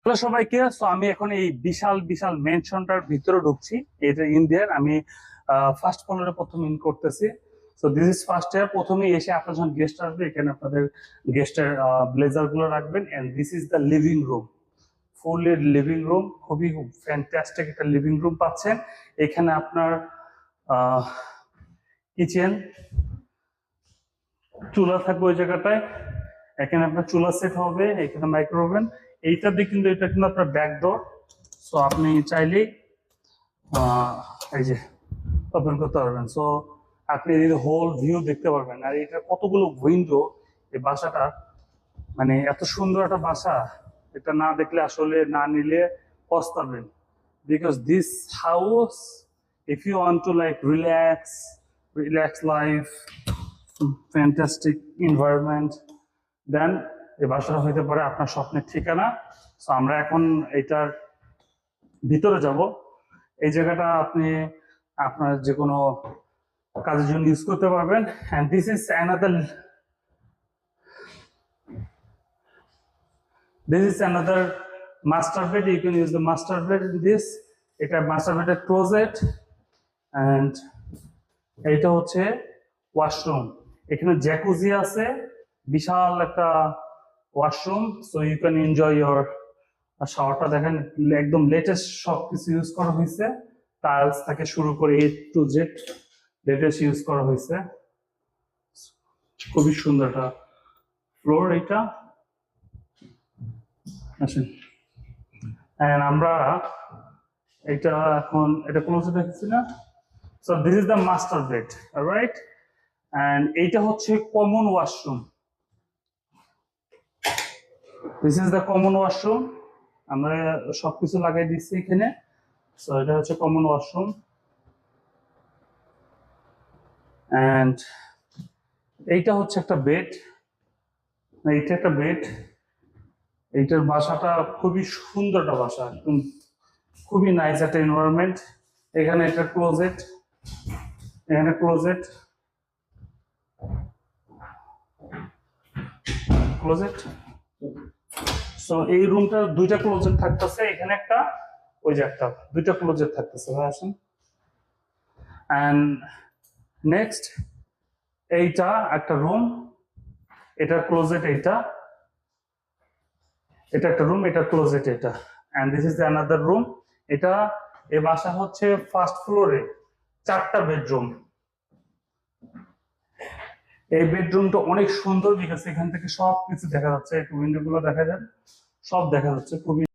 Hello সবাইকে। So আমি এখন এই বিশাল বিশাল মেনশনটার ভিতরে ঢুকছি। এটা ইন্ডিয়ার, আমি ফার্স্ট ফ্লোরে প্রথম ইন করতেছি। So this is first year. প্রথমে এসে আপনার যখন গেস্ট আসবে, এখানে আপনাদের গেস্টের ব্লেজার গুলো রাখবেন। And this is the living room, fully living room. খুবই ফ্যান্টাস্টিক একটা লিভিং রুম পাচ্ছেন। এখানে আপনার কিচেন, চুলা থাকবে ওই জায়গাটায়। এখানে আপনার চুলা সেট হবে, এখানে মাইক্রোওভেন। এইটা দিয়ে কিন্তু এটা কিন্তু আপনার ব্যাকডোর। সো আপনি চাইলেই এই যে ওপেন করতে পারবেন। সো আপনি হোল ভিউ দেখতে পারবেন। আর এটা কতগুলো উইন্ডো, এই বাসাটা মানে এত সুন্দর একটা বাসা, এটা না দেখলে আসলে না নিলে পস্তাবেন। Because this house, if you want to like relax life, fantastic environment, then এই বাসাটা হইতে পারে আপনার স্বপ্নের ঠিকানা। সো আমরা এখন এটার ভিতরে যাব। এই জায়গাটা আপনি আপনার যে কোনো কাজের জন্য ইউজ করতে পারবেন। And this is another master bed. You can use the master bed in this. এটা মাস্টার বেডের ক্লোজেট। এন্ড এইটা হচ্ছে ওয়াশরুম। এখানে জ্যাকুজি আছে, বিশাল একটা washroom. So you can enjoy your শাওয়ারটা। দেখেন একদম লেটেস্ট সবকিছু ইউজ করা হয়েছে, টাইলস থেকে শুরু করে এ টু জেড লেটেস্ট ইউজ করা হয়েছে। খুবই সুন্দর একটা ফ্লোর এটা। আসেন, আমরা এটা এখন এটা ক্লোজে দেখছি না। So this is the master bed, right? And এইটা হচ্ছে common washroom. This is the common washroom. আমরা সবকিছু লাগাই দিচ্ছি এখানে। সো এটা হচ্ছে কমন ওয়াশরুম। এন্ড এইটা হচ্ছে একটা বেড। এইটা একটা বেড। এইটার বাসাটা খুবই সুন্দর একটা বাসা, একদম খুবই নাইস একটা এনভায়রনমেন্ট। এখানে একটা ক্লোজেট, এখানে ক্লোজেট ক্লোজেট। সো এই রুমটা দুইটা ক্লোজেট থাকতেছে, এখানে একটা, ওই যে একটা, দুইটা ক্লোজেট থাকতেছে। ভাই আসেন। এন্ড নেক্সট এইটা একটা রুম, এটা ক্লোজেট, এটা একটা রুম, এটা ক্লোজেট, এটা। And this is another room. এটা এই বাসা হচ্ছে ফার্স্ট ফ্লোরে 4টা বেডরুম। এই বেডরুমটা অনেক সুন্দর, বিকজ এখান থেকে সব কিছু দেখা যাচ্ছে। উইন্ডো গুলো দেখা যায়, সব দেখা যাচ্ছে। খুবই